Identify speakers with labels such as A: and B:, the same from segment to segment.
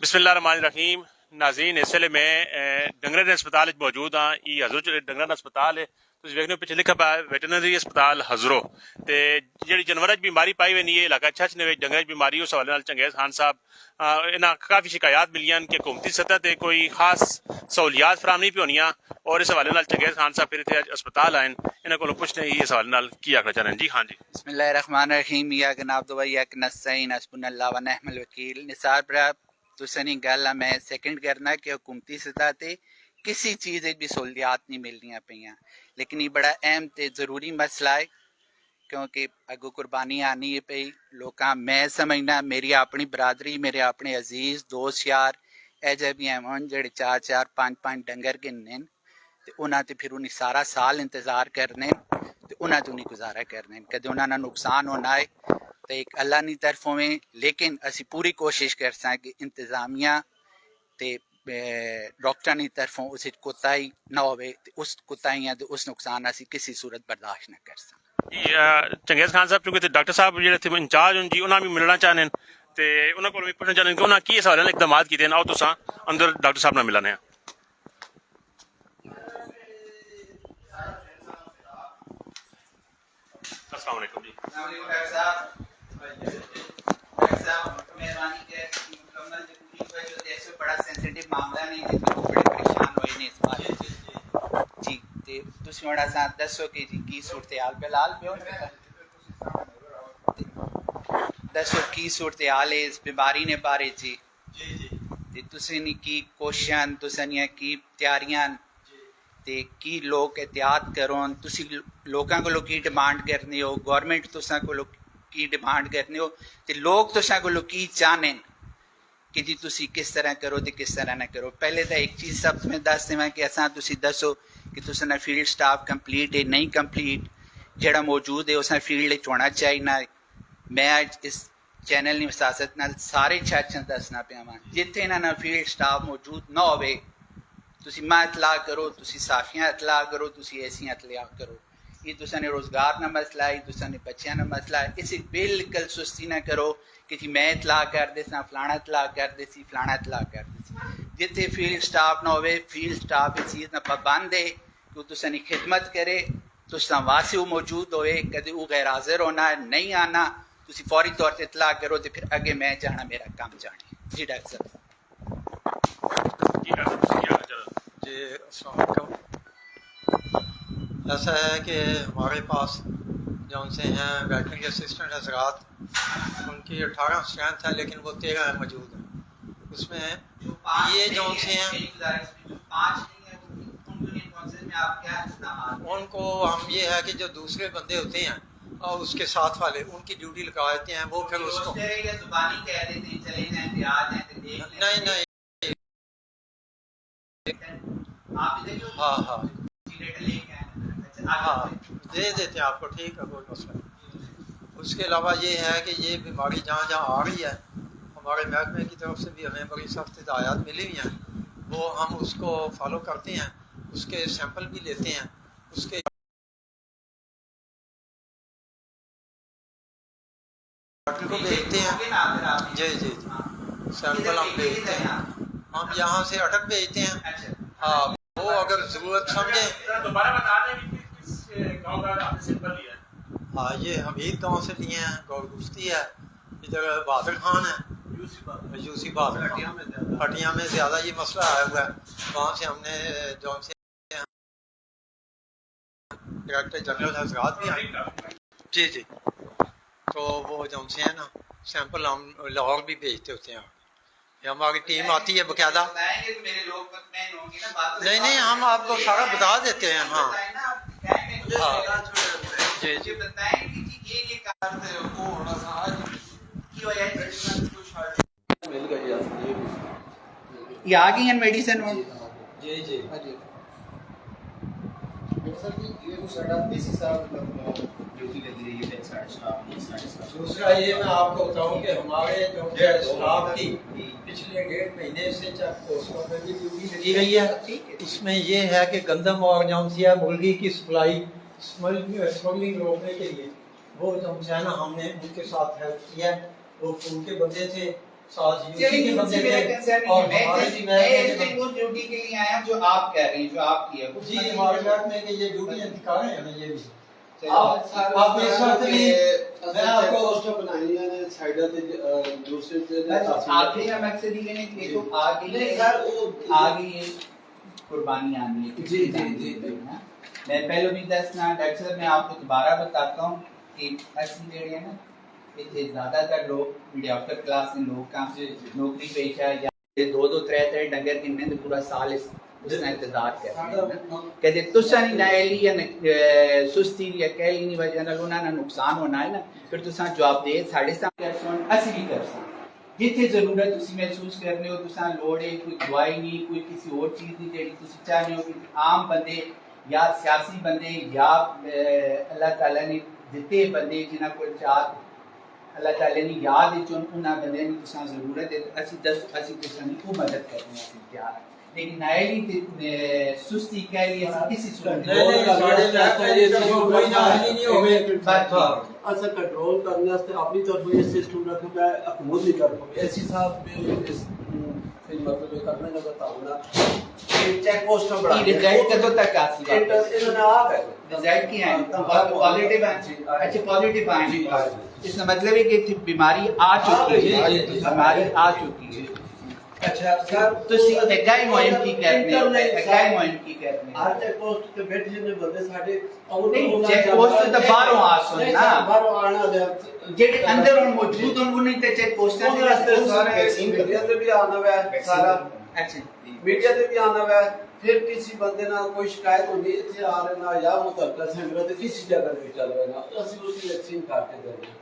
A: बिस्मिल्लाहिर्रहमानिर्रहीम। नाज़रीन, इस वेले मैं डंगरा दे अस्पताल विच मौजूद हाँ। ये हज़रो डंगरा दा अस्पताल है। तुसीं वेखदे हो पिछे लिखा पाया वेटरनरी अस्पताल हज़रो। ते जिहड़ी जानवरां च बीमारी पाई वेंदी है इलाका अच्छा ने डंगरां च बीमारी उस हवाले नाल चंगेज़ खान साहब इन्हां काफ़ी शिकायत मिलियां कि हुकूमती सतह ते कोई खास सहूलियात फराहम नहीं पई होनियां और इस हवाले नाल चंगेज़ खान साहब फिर इत्थे अज अस्पताल आए इन्हां कोलों पुछदे इस हवाले नाल की आखना चाहते हैं। जी हाँ जी।
B: बिस्मिल्लाहिर्रहमानिर्रहीम। या जनाब दो या कि नस्तईन हस्बुनल्लाह व निअमल वकील। निसार बरा तुसें नी गल आ मैं सेकंड करना कि हुकूमती सतह ते किसी चीज़ भी सहूलियात नहीं मिलनियां पईयां, लेकिन ये बड़ा अहम ते ज़रूरी मसला है क्योंकि अगो कुर्बानी आनी है पई। लोग मैं समझना मेरी अपनी बरादरी मेरे अपने अजीज दोस्त यार ऐजे भी हैं जेह्ड़े 4-4 5-5 डंगर गिनने ते उन्हां ते फिर उन्हें सारा साल इंतज़ार करने ते उन्हां ते उन्हें गुजारा करने कदे उन्हां ना नुकसान होना है तो एक अल्लाह की तरफों में, लेकिन असी पूरी कोशिश कर सा कि इंतजामिया ते डॉक्टर की तरफों उस कोताही ना होवे ते उस कोताहियां ते उस नुकसान असी किसी सूरत बर्दाश्त न कर सकते।
A: चंगेज़ खान साहब चूंकि डॉक्टर साहब जेह्ड़े इत्थे इंचार्ज होन जी उन्हां भी मिलना चाहने ते उन्हां कोलों भी पुछना चाहने कि उन्हां की इस हवाले नाल इकदामात कीते न। आओ तुसां अंदर डॉक्टर साहब नाल मिलने आं। अस्सलाम वालेकुम जी।
B: बड़ा सेंसिटिव मामला नहीं है, बड़े परेशान होए ने इस बारे जी ते तुसीं बड़ा सा दसो कि जी की सूरत हाल फिलहाल पियो दसो की सूरत हाल है इस बीमारी ने बारे जी ते तुसीं नी की कोशिशां तुसीं नी की त्यारियां ते की लोग एहतियात करोन, तुसीं लोकां कोलों की डिमांड करने हो, गौरमेंट तुसां कोलों की डिमांड करने हो ते लोग तुसां कोलों की चाहने कि जी तुसी किस तरह करो तो किस तरह ना करो। पहले तो एक चीज़ सब में दस देवां कि असां तुसी दसो कि तुसां फील्ड स्टाफ कंप्लीट है नहीं कंप्लीट जेड़ा मौजूद है उस फील्ड होना चाहिए। मैं अज इस चैनल की वसासत नाल सारे चाचन दसना पिया वां जिथे इन्हां फील्ड स्टाफ मौजूद ना होवे तुसी मां इतला करो, तुसी साफियां इतला करो, तुसी ऐसियां इतला करो। ये तुसां रोजगार ना मसला है, तुसां बच्चों ना मसला है। इसे बिल्कुल सुस्ती ना करो कि जी मैं इतला कर दे फलाना इतला कर दे फलाना इतला कर दे। जिथे फील्ड स्टाफ ना होवे फील्ड स्टाफ इस चीज़ ना पाबंद है कि तुसां खिदमत करे, तुसां वासी मौजूद होए, कदे वो गैर हाजिर होना नहीं आना, तुसी फौरी तौर पर इतला करो तो फिर अगे मैं जाना मेरा काम जाने। जी डॉक्टर साहब।
C: जी अस्सलाम वालेकुम। ऐसा है कि हमारे पास जो उनसे हैं वेटरनरी असिस्टेंट हजरात उनकी 18 स्ट्रेंथ है लेकिन वो 13 मौजूद हैं। उसमें ये जो उनसे हैं उनको हम ये है कि जो दूसरे बंदे होते हैं और उसके साथ वाले उनकी ड्यूटी लगा देते हैं, वो फिर उसको नहीं नहीं हाँ हाँ हाँ दे देते हैं आपको, ठीक है कोई मसला नहीं। उसके अलावा ये है कि ये बीमारी जहाँ जहाँ आ रही है हमारे महकमे की तरफ से भी हमें बड़ी सख्त हिदायत मिली हुई हैं, वो हम उसको फॉलो करते हैं, उसके सैंपल भी लेते हैं, उसके डॉक्टर को भेजते हैं। जी जी जी सैंपल हम भेजते हैं, हम यहाँ से अटक भेजते हैं। हाँ वो अगर ज़रूरत समझे दोबारा बता दें किस गाँव का आपने सैंपल लिया है। हाँ ये हमीद गाँव से लिए हैं, गौरगुश्ती है, इधर बहादुर खान है, यूसी बहादुर हटिया में ज़्यादा ये मसला आया हुआ है। वहाँ से हमने जो से डायरेक्टर जनरल हजरात भी आए जी जी, तो वो जो से है ना सैंपल हम लाहौर भी भेजते होते हैं। हमारी टीम आती है बकायदा। नहीं नहीं हम आपको सारा बता देते हैं। हाँ हाँ जी जी
B: ये आ गई है मेडिसिन में
C: जी जी दूसरा ये मैं आपको बताऊं कि हमारे जो स्टाफ की पिछले 1.5 महीने से पोस्टों में भी ड्यूटी लगी गई है। उसमें ये है कि गंदम और जौनसिया मुर्गी की सप्लाई स्मगलिंग रोकने के लिए वो जो है ना हमने उनके साथ हेल्प किया है। वो फूल के बंदे थे, साथ ही उसी
B: चलिए
C: के
B: मुझसे
C: बंदे
B: मेरा
C: थे
B: कंसर्न
C: और
B: नहीं,
C: हमारे
B: मैं
C: डिमांड
B: इस उस ड्यूटी के लिए आया हूं जो आप कह रहे हैं, जो आपकी है।
C: जी हमारे बात में कि ये ड्यूटी दिखा रहे हैं ना ये भी
B: चलो,
C: आप इस वक्त भी मैं आपको
D: पोस्टर बनाई है साइडा ते दूसरे ते
B: बस आखिरी का मकसद ये है कि देखो आगे
D: नहीं
B: ये
D: सर वो
B: आगे ये कुर्बानी आनी है।
D: जी, जी, जी, जी।
B: मैं पहले भी दसना डॉक्टर साहब मैं आपको दोबारा बताता हूँ कि असली जेड़े है ना इतने ज्यादातर लोग मीडियाकर क्लास के लोग का नौकरी पेशा या दो दो त्रै डंगर किन्ने ते पूरा साल उसने इंतजार कर कहते तुसा नहीं नायली या सुस्ती या कहली नहीं वजह नाल उन्हां दा नुकसान होना है ना फिर तुसा जवाब दे साढ़े साथ कर सुन असि भी कर सा जिथे जरूरत तुसी महसूस करने हो तुसा लोड़ है कोई दवाई नहीं कोई किसी और चीज की जेड़ी तुसी चाहते हो कि आम बंदे या सियासी बंदे या अल्लाह ताला ने दिते बंदे जिन्हां कोल चार अल्लाह ताला ने याद है चुन उन्हां बंदे ने तुसा जरूरत है असी तुसा ने वो मदद करने वास्ते तैयार है लेकिन नायली ते सुस्ती कह लिए किसी सूरत
D: अच्छा कंट्रोल करने वास्ते अपनी तरफ ये सिस्टम रखूंगा हुकूमत नहीं कर पाएगी ऐसी साहब में इस मतलब करने का बताऊंगा चेक पोस्ट बढ़ा
B: रिजल्ट कब तक आसी
D: इन्होंने आ गए
B: रिजल्ट की है पॉजिटिव है अच्छा पॉजिटिव है इसका मतलब है कि बीमारी आ चुकी है बीमारी आ चुकी है
D: अच्छा सर
B: तो गाय मोहम की करने गाय मोहम की करने
D: हर चेक पोस्ट ते बैठ जिन्ने बंदे साडे
B: नहीं चेक पोस्ट तो बाहरों आ सुन ना
D: बाहरों आना दे
B: जेडे अंदर और मौजूद हैं वो नहीं ते चेक पोस्ट
D: उनके रास्ते सारे वैक्सीन मीडिया ते भी आना है सारा
B: अच्छा
D: मीडिया ते भी आना है फिर किसी बंदे ना कोई शिकायत होगी इतने आ रहे ना या मुतलका सेंटर ते किसी जगह पे चल रहे ना तो असि उसकी वैक्सीन काट के देंगे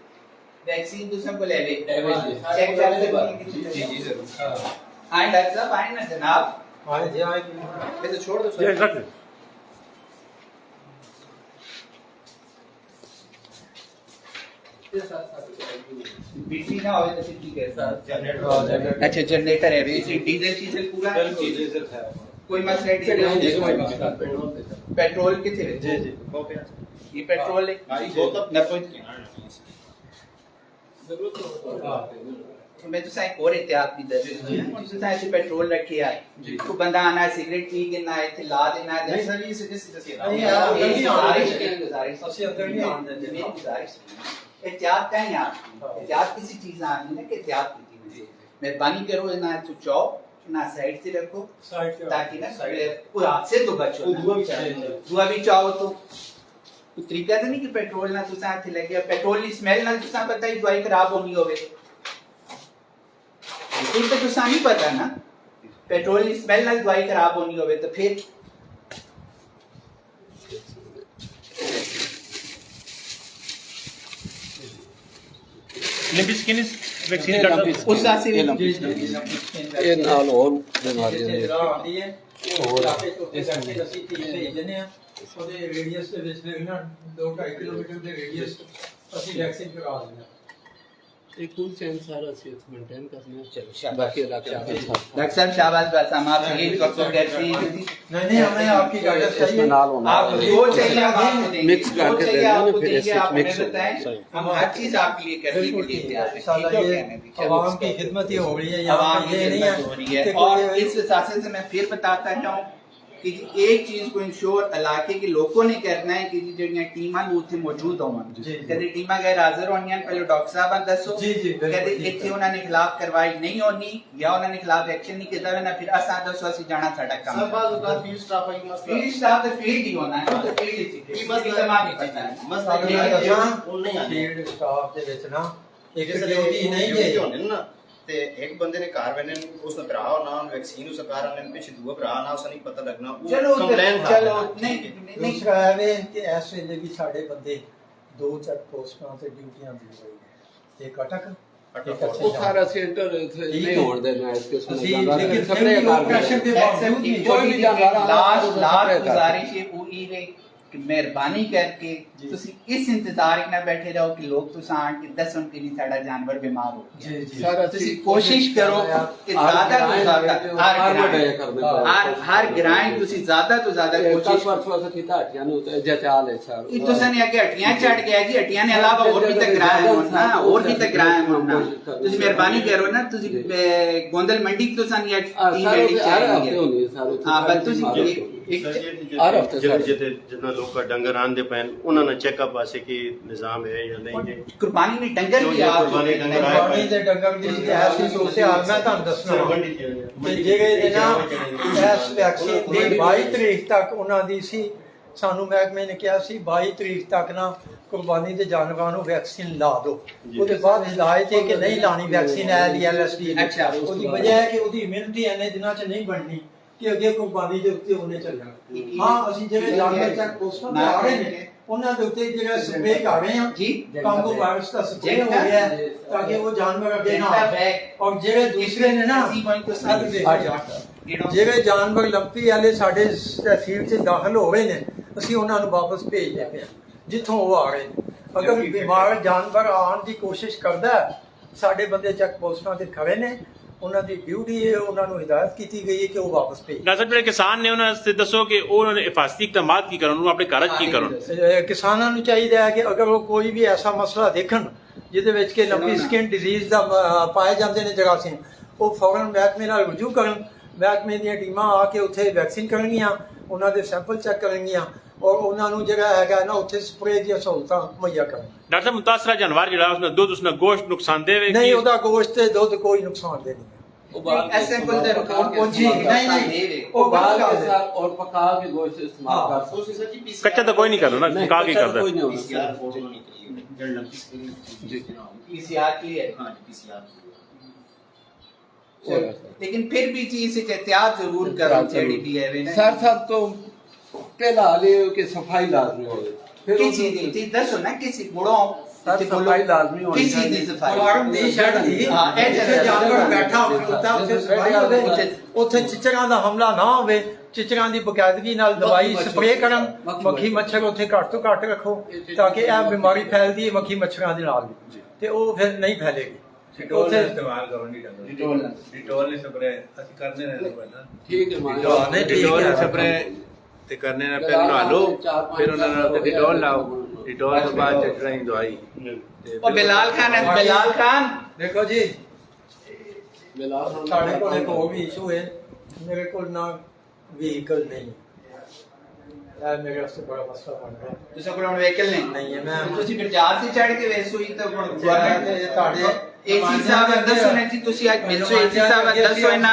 B: वैक्सीन तो सबको ले ले
D: चेक
B: चेक
D: कर
B: कर
D: जी जी जरूर
B: आए डॉक्टर साहब आए ना जनाब
C: आए जी आए
B: मैं तो छोड़ दो सर बीटी ना होवे तो फिर ठीक है सर अच्छा जनरेटर है वैसे डीजल चीजल पूरा है
C: डीजल है
B: कोई मसला डीजल पेट्रोल कितने
C: जी जी
B: ये पेट्रोल है मैं तो साइक और एहतियात भी दस तो साइक पेट्रोल रखे है को बंदा आना सिगरेट पी के ना इथे ला देना
C: नहीं सर ये सीधे
B: नहीं यार ये गुजारिश सबसे अंदर नहीं आने देते मेरी गुजारिश एहतियात का यार एहतियात किसी चीज ना आनी ना कि एहतियात की थी मेहरबानी करो ना तो चौ ना साइड से रखो ताकि ना कोई हादसे तो बचो दुआ भी चाहो तो कोई तरीका तो नहीं कि पेट्रोल ना तुसा हाथ लग गया पेट्रोल की स्मेल ना तुसा पता ही दवाई खराब होनी होवे ये तो तुसा नहीं पता ना पेट्रोल की स्मेल ना दवाई खराब होनी होवे तो फिर
A: लिम्फ स्किन वैक्सीन डॉक्टर
B: उस से
D: ये नाल और बीमारियां
C: आती है और जैसे ਅਸੀਂ ਟੀਮ ਭੇਜਦੇ ਆ ਉਹਦੇ ਰੇਡੀਅਸ ਦੇ ਵਿੱਚ ਨਾ 2.5 ਕਿਲੋਮੀਟਰ ਦੇ ਰੇਡੀਅਸ ਅਸੀਂ ਵੈਕਸੀਨ ਕਰਾ ਦਿੰਦੇ ਆ
D: एक फुल चैन सारा सेफ मेंटेन करना
B: चलो शाबाश
D: बाकी इलाके
B: डॉक्टर साहब शाबाश बस हम आपसे यही रिक्वेस्ट करते हैं
C: नहीं हमें आपकी गाइडेंस चाहिए
D: नाल होना
B: आप जो चाहिए आप आपको देंगे
D: मिक्स करके
B: जो चाहिए
D: देंगे
B: आपको
D: फिर
B: देंगे, आप
D: मिक्स
B: हमें बताएं हम हर चीज आपके लिए करने के लिए तैयार हैं
C: इंशाल्लाह
B: ठीक है
C: ये
B: कहने की
C: आवाम की खिदमत ही हो रही है यहाँ
B: आवाम
C: पे
B: की
C: ये नहीं
B: खिदमत हो रही है
C: है कि
B: और
C: कोई
B: इस वजह से मैं फिर बताता हूँ कि एक चीज को इंश्योर इलाके के लोगों ने करना है कि ਜਿਹੜੀਆਂ ਟੀਮਾਂ ਨੂੰ ਉੱਥੇ ਮੌਜੂਦ ਹੋਣ ਕਦੇ ਟੀਮਾਂ ਗੈਰ ਹਾਜ਼ਰ ਹੋਣੀਆਂ ਪਹਿਲੇ ਡਾਕਟਰ ਸਾਹਿਬਾਂ ਦੱਸੋ
C: ਜੀ ਜੀ
B: ਕਦੇ ਇੱਥੇ ਉਹਨਾਂ ਨੇ ਖਿਲਾਫ ਕਾਰਵਾਈ ਨਹੀਂ ਹੋਣੀ ਜਾਂ ਉਹਨਾਂ ਨੇ ਖਿਲਾਫ ਐਕਸ਼ਨ ਨਹੀਂ ਕੀਤਾ ਨਾ ਫਿਰ ਅਸਾਂ ਦੱਸੋ ਅਸੀਂ ਜਾਣਾ ਸਾਡਾ ਕੰਮ
D: सब बात का फील्ड स्टाफ आई मसला
B: फील्ड स्टाफ तो फील्ड ही होना है तो फील्ड ही
D: की मसला
B: तमाम ही पता है
D: मसला
C: ये
D: ये
C: है
D: वो नहीं आने
C: ਫੀਲਡ ਸਟਾਫ ਦੇ ਵਿੱਚ ਨਾ ਇੱਕ
E: ਕਿਸੇ
C: ਡਿਊਟੀ ਨਹੀਂ ਹੈ
E: ਹੋਣੇ ਨਾ ਤੇ ਇੱਕ ਬੰਦੇ ਨੇ ਘਰ ਵੇਨੇ ਉਸ ਦਾ ਭਰਾ ਨਾ ਵੈਕਸੀਨ ਉਸ ਘਰ ਆਨੇ ਪਿੱਛੇ ਦੂਆ ਭਰਾ ਨਾ ਉਸ ਨਹੀਂ ਪਤਾ ਲੱਗਣਾ ਉਹ
B: चलो
E: ਕੰਪਲੇਨ
B: चलो नहीं नहीं
C: ਦੂਸਰਾ ਹੈ ਵੇ ਕਿ ਇਸ ਵੇਲੇ ਵੀ ਸਾਡੇ ਬੰਦੇ 2 ਚੈੱਕ ਪੋਸਟਾਂ ਤੇ ਡਿਊਟੀਆਂ ਦੇ ਰਹੇ ਨੇ ਇੱਕ ਅਟਕ ਇੱਕ
D: वो सारा सेंटर नहीं होने देना है इसके
C: ਅਸੀਂ
D: सुनने
C: ਲੇਕਿਨ
D: सबने
C: ਫਿਰ ਵੀ
D: कार
C: ਪ੍ਰੈਸ਼ਰ ਦੇ ਬਾਵਜੂਦ ਵੀ
D: कोई भी जानवर
B: लास्ट गुजारिश है वो ये है ਕਿ ਮਿਹਰਬਾਨੀ ਕਰਕੇ ਤੁਸੀਂ ਇਸ ਇੰਤਜ਼ਾਰ ਵਿੱਚ ਨਾ ਬੈਠੇ ਰਹੋ ਕਿ ਲੋਕ ਤੁਸੀਂ ਆਣ ਕੇ ਦੱਸਣ ਕਿ ਨਹੀਂ ਸਾਡਾ ਜਾਨਵਰ ਬਿਮਾਰ ਹੋ ਗਿਆ।
D: ਜੀ ਜੀ
B: ਸਰ ਤੁਸੀਂ ਕੋਸ਼ਿਸ਼ ਕਰੋ ਕਿ ਜ਼ਿਆਦਾ ਤੋਂ ਜ਼ਿਆਦਾ ਹਰ ਗ੍ਰਾਂਡ ਤੁਸੀਂ ਜ਼ਿਆਦਾ ਤੋਂ ਜ਼ਿਆਦਾ ਕੋਸ਼ਿਸ਼ ਇਹ ਤੁਸੀਂ ਨੇ ਅੱਗੇ ਹੱਟੀਆਂ ਚੜ ਗਿਆ ਜੀ, ਹੱਟੀਆਂ ਨੇ ਇਲਾਵਾ ਹੋਰ ਵੀ ਤਾਂ ਗ੍ਰਾਂਡ ਹੋਣ ਨਾ, ਹੋਰ ਵੀ ਤਾਂ ਗ੍ਰਾਂਡ ਹੋਣ ਨਾ। ਤੁਸੀਂ ਮਿਹਰਬਾਨੀ ਕਰੋ ਨਾ, ਤੁਸੀਂ ਗੋਂਦਲ ਮੰਡੀ ਤੁਸੀਂ ਨਹੀਂ ਈਮੇਲ ਚਾਹੀਏ ਹਾਂ ਬਸ ਤੁਸੀਂ
F: ਜਿੰਨਾ ਲੋਕ ਡੰਗਰ ਆਂਦੇ ਪੈਣ ਉਹਨਾਂ ਨਾਲ ਚੈੱਕਅਪ ਵਾਸਤੇ ਕੀ ਨਿਜ਼ਾਮ ਹੈ ਜਾਂ ਨਹੀਂ ਹੈ।
B: ਕੁਰਬਾਨੀ ਨੇ ਡੰਗਰ ਵੀ ਆਪ
C: ਕੁਰਬਾਨੀ ਦੇ ਡੰਗਰ ਦੀ ਐਸੀ ਸੋਚਿਆ ਮੈਂ ਤੁਹਾਨੂੰ ਦੱਸਣਾ ਕਿ ਜਿਹੜੇ ਨਾ ਇਸ ਵੈਕਸੀਨ ਦੀ 22 ਤਰੀਕ ਤੱਕ ਉਹਨਾਂ ਦੀ ਸੀ, ਸਾਨੂੰ ਮਹਿਕਮੇ ਨੇ ਕਿਹਾ ਸੀ 22 ਤਰੀਕ ਤੱਕ ਨਾ ਕੁਰਬਾਨੀ ਦੇ ਜਾਨਵਰਾਂ ਨੂੰ ਵੈਕਸੀਨ ਲਾ ਦਿਓ। ਉਹਦੇ ਬਾਅਦ ਹਿਦਾਇਤ ਹੈ ਕਿ ਨਹੀਂ ਲਾਣੀ ਵੈਕਸੀਨ LSD। ਉਹਦੀ ਵਜ੍ਹਾ ਹੈ ਕਿ ਉਹਦੀ ਇਮਿਊਨਿਟੀ ਇੰਨੇ ਦਿਨਾਂ 'ਚ ਨਹੀਂ ਬਣਨੀ ਕਿ ਅੱਗੇ ਕੁਰਬਾਨੀ ਦੇ ਉੱਤੇ ਉਹਨੇ ਚੱਲਣਾ। ਹਾਂ ਅਸੀਂ ਜਿਹੜੇ ਜਾਨਵਰ ਚੈੱਕ ਪੋਸਟਾਂ ਤੇ ਆ ਰਹੇ ਨੇ ਉਹਨਾਂ ਦੇ ਉੱਤੇ ਜਿਹੜਾ ਸਪਰੇਅ ਕਰ ਰਹੇ ਹਾਂ ਜੀ, ਕਾਂਗੋ ਵਾਇਰਸ ਦਾ ਸਪਰੇਅ ਹੋ ਗਿਆ ਤਾਂ ਕਿ ਉਹ ਜਾਨਵਰ ਅੱਗੇ ਨਾ ਆਵੇ। ਔਰ ਜਿਹੜੇ ਦੂਸਰੇ ਨੇ ਨਾ ਜਿਹੜੇ ਜਾਨਵਰ ਲੰਪੀ ਵਾਲੇ ਸਾਡੇ ਤਹਿਸੀਲ 'ਚ ਦਾਖਲ ਹੋ ਗਏ ਨੇ ਅਸੀਂ ਉਹਨਾਂ ਨੂੰ ਵਾਪਸ ਭੇਜਦੇ ਪਏ ਜਿੱਥੋਂ ਉਹ ਆ ਰਹੇ ਨੇ। ਅਗਰ ਬਿਮਾਰ ਜਾਨਵਰ ਆਉਣ ਦੀ ਕੋਸ਼ਿਸ਼ ਕਰਦਾ ਸਾਡੇ ਬੰਦੇ ਚੈੱਕ ਪੋਸਟਾਂ ਤੇ ਖੜੇ ਨੇ, ਉਹਨਾਂ ਦੀ ਡਿਊਟੀ ਹੈ, ਉਹਨਾਂ ਨੂੰ ਹਿਦਾਇਤ ਕੀਤੀ ਗਈ ਹੈ ਕਿ ਉਹ ਵਾਪਸ ਭੇਜ।
A: ਡਾਕਟਰ ਜਿਹੜੇ ਕਿਸਾਨ ਨੇ ਉਹਨਾਂ ਵਾਸਤੇ ਦੱਸੋ ਕਿ ਉਹਨਾਂ ਨੇ ਹਿਫਾਜ਼ਤੀ ਇਕਦਾਮਾਤ ਕੀ ਕਰਨ, ਉਹਨੂੰ ਆਪਣੇ ਘਰ 'ਚ ਕੀ ਕਰਨ।
C: ਕਿਸਾਨਾਂ ਨੂੰ ਚਾਹੀਦਾ ਹੈ ਕਿ ਅਗਰ ਉਹ ਕੋਈ ਵੀ ਐਸਾ ਮਸਲਾ ਦੇਖਣ ਜਿਹਦੇ ਵਿੱਚ ਕਿ ਲੰਪੀ ਸਕਿਨ ਡਿਜ਼ੀਜ਼ ਦਾ ਪਾਏ ਜਾਂਦੇ ਨੇ ਜਰਾਸੀਮ, ਉਹ ਫੌਰਨ ਮਹਿਕਮੇ ਨਾਲ ਰਜੂਅ ਕਰਨ। ਮਹਿਕਮੇ ਦੀਆਂ ਟੀਮਾਂ ਆ ਕੇ ਉੱਥੇ ਵੈਕਸੀਨ ਕਰਨਗੀਆਂ, ਉਹਨਾਂ ਦੇ ਸੈਂਪਲ ਚੈੱਕ ਕਰਨਗੀਆਂ ਔਰ ਉਹਨਾਂ ਨੂੰ ਜਿਹੜਾ ਹੈਗਾ ਨਾ ਉੱਥੇ ਸਪਰੇਅ ਦੀਆਂ ਸਹੂਲਤਾਂ ਮੁਹੱਈਆ ਕਰਨ।
A: ਡਾਕਟਰ ਸਾਹਿਬ ਮੁਤਾਸਰਾ ਜਾਨਵਰ ਜਿਹੜਾ ਉਸਦਾ ਦੁੱਧ ਉਸਦਾ ਗੋਸ਼ਤ ਨੁਕਸਾਨਦੇਹ
C: ਨਹੀਂ, ਉਹਦਾ ਗੋਸ਼ਤ ਤੇ ਦੁੱਧ ਕੋਈ ਨੁਕਸਾਨਦੇਹ ਨਹੀਂ।
B: ऐसे बोलते
C: नहीं वो बाल के साथ और पका के गोश्त इस्तेमाल कर
A: कच्चा तो कोई नहीं करना ना, पका के करता
E: कोई नहीं होगा।
B: पीसीआर क्लियर हां पीसीआर, लेकिन फिर भी चीज से एहतियात जरूर करो। जेडी भी है
D: सर साहब तो पहला हाले कि सफाई लाजमी हो, फिर
B: किसी दी दसो ना किसी बड़ों
D: सफाई लाजमी होनी
B: किसी दी सफाई
C: ਫਾਰਮ ਦੀ ਸ਼ੈਡ ਦੀ ਜਿੱਥੇ ਜਾਨਵਰ ਬੈਠਾ ਹੁੰਦਾ ਉੱਥੇ ਸਫਾਈ ਹੋਵੇ, ਉੱਥੇ ਚਿਚੜਾਂ ਦਾ ਹਮਲਾ ਨਾ ਹੋਵੇ, ਚਿਚੜਾਂ ਦੀ ਬਕਾਇਦਗੀ ਨਾਲ ਦਵਾਈ ਸਪਰੇਅ ਕਰਨ, ਮੱਖੀ ਮੱਛਰ ਉੱਥੇ ਘੱਟ ਤੋਂ ਘੱਟ ਰੱਖੋ ਤਾਂ ਕਿ ਇਹ ਬਿਮਾਰੀ ਫੈਲਦੀ ਹੈ ਮੱਖੀ ਮੱਛਰਾਂ ਦੇ ਨਾਲ ਤੇ ਉਹ ਫਿਰ ਨਹੀਂ ਫੈਲੇਗੀ।
G: ਡਿਟੋਲ ਦਾ ਇਸਤੇਮਾਲ ਕਰੋ ਨਹੀਂ ਡਿਟੋਲ ਨੇ ਸਪਰੇ ਅਸੀਂ ਕਰਦੇ ਨੇ ਪਹਿਲਾਂ
D: ਠੀਕ ਹੈ
G: ਡਿਟੋਲ ਨੇ ਸਪਰੇ ਤੇ ਕਰਨੇ ਨਾਲ ਫਿਰ ਨਹਾ ਲਓ, ਫਿਰ ਉਹਨਾਂ ਨਾਲ ਡਿਟੋਲ ਲਾਓ, ਡਿਟੋਲ ਤੋਂ ਬਾਅਦ ਚਟਣੀ ਦਵਾਈ।
B: और बिलाल खान है, बिलाल खान
C: ਦੇਖੋ ਜੀ ਸਾਡੇ ਕੋਲ ਇੱਕ ਹੋਰ ਵੀ ਇਸ਼ੂ ਹੈ, ਮੇਰੇ ਕੋਲ ਨਾ ਵਹੀਕਲ ਨਹੀਂ ਹੈ, ਮੇਰੇ ਵਾਸਤੇ ਬੜਾ ਮਸਲਾ ਬਣ ਰਿਹਾ।
B: ਤੁਸੀਂ ਕੋਲ ਵਹੀਕਲ
C: ਨਹੀਂ ਹੈ, ਮੈਂ
B: ਤੁਸੀਂ ਫਿਰ ਜਹਾਜ਼ ਤੇ ਚੜ ਕੇ ਵੇਸੋ ਹੀ ਤਾਂ ਗਵਰਨਮੈਂਟ
C: ਤੁਹਾਡੇ
B: ਏਸੀ ਸਾਹਿਬ ਦੱਸੋ ਨੇ ਜੀ ਤੁਸੀਂ ਅੱਜ ਮਿਲੋ ਏਸੀ ਸਾਹਿਬ ਦੱਸੋ ਨਾ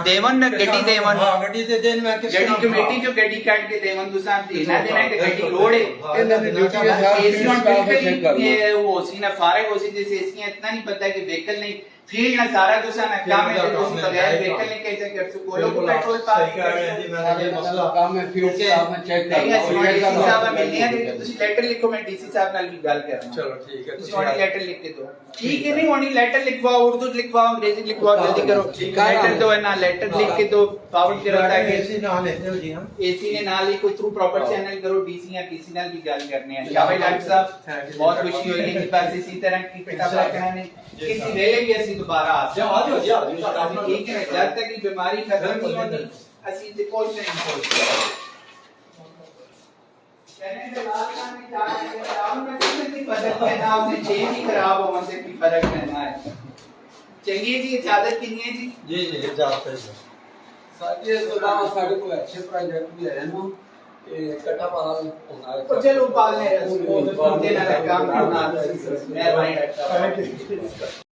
B: ਦੇਵਨ ਨਾ ਗੱਡੀ ਦੇਵਨ
C: ਹਾਂ ਗੱਡੀ ਦੇ ਦੇਣ ਮੈਂ ਕਿਸ
B: ਗੱਡੀ ਕਮੇਟੀ ਜੋ ਗੱਡੀ ਕੱਢ ਕੇ ਦੇਵਨ ਤੁਸੀਂ ਦੇਣਾ ਦੇਣਾ ਕਿ ਗੱਡੀ ਲੋੜ ਹੈ
D: ਇਹਨਾਂ ਦੀ ਡਿਊਟੀ ਹੈ ਸਰ
B: ਏਸੀ on बिल्कुल ये वो सी ना फारग हो सी जैसे एसी इतना नहीं पता कि व्हीकल नहीं फील्ड ना सारा दूसरा ना काम है तो बगैर व्हीकल नहीं कैसे कर सकते कोलो को पेट्रोल पास
C: ये मसला
D: काम है फील्ड से आप चेक
B: नहीं
D: कर
B: ਏਸੀ ਸਾਹਿਬ ਮਿਲਨੇ ਆ ਕਿ ਤੁਸੀਂ ਲੈਟਰ ਲਿਖੋ, ਮੈਂ ਡੀਸੀ ਸਾਹਿਬ ਨਾਲ ਵੀ ਗੱਲ ਕਰਨਾ।
C: ਚਲੋ ਠੀਕ ਹੈ,
B: ਤੁਸੀਂ ਉਹਨੇ ਲੈਟਰ ਲਿਖ ਕੇ ਦਿਓ। ठीक है नहीं होनी लेटर लिखवाओ, उर्दू लिखवाओ, अंग्रेजी लिखवाओ, जल्दी करो। लेटर दो है ना, लेटर लिख के दो फॉरवर्ड करो ताकि
C: एसी ना लिख दो जी। हम
B: एसी ने नाल ही कोई थ्रू प्रॉपर चैनल करो, डीसी या डीसी नाल भी गल करने हैं। शाबाश डॉक्टर साहब बहुत खुशी हुई है कि बस इसी तरह की किताब रखना है किसी वेले भी ऐसी दोबारा आ जाओ। ठीक है, जब तक ये बीमारी खत्म नहीं होती ਅਸੀਂ ਤੇ ਕੁਝ ਨਹੀਂ ਸੋਚਦੇ। कहने के लाल खान ने कहा है राम में कोई फर्क है ना, उसने चेन ही खराब हो से कोई फर्क नहीं है। चलिए जी इजाजत कीजिए जी।
C: जी जी इजाजत है।
D: साथी तो ना साडे को अच्छे प्रोजेक्ट भी है ना, ये कटा पाल होना है।
B: चलो पालने रहे उसको देना काम करना। मैं भाई